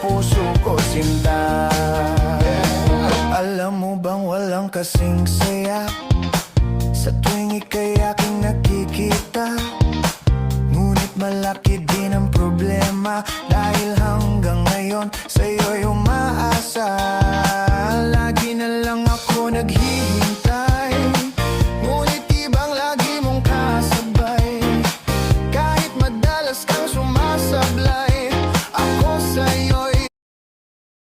puso ko sinta. Alam mo bang walang kasing saya sa tuwing ika'y aking nakikita? Ngunit malaki din ang problema dahil hanggang ngayon sa'yo'y umaasa.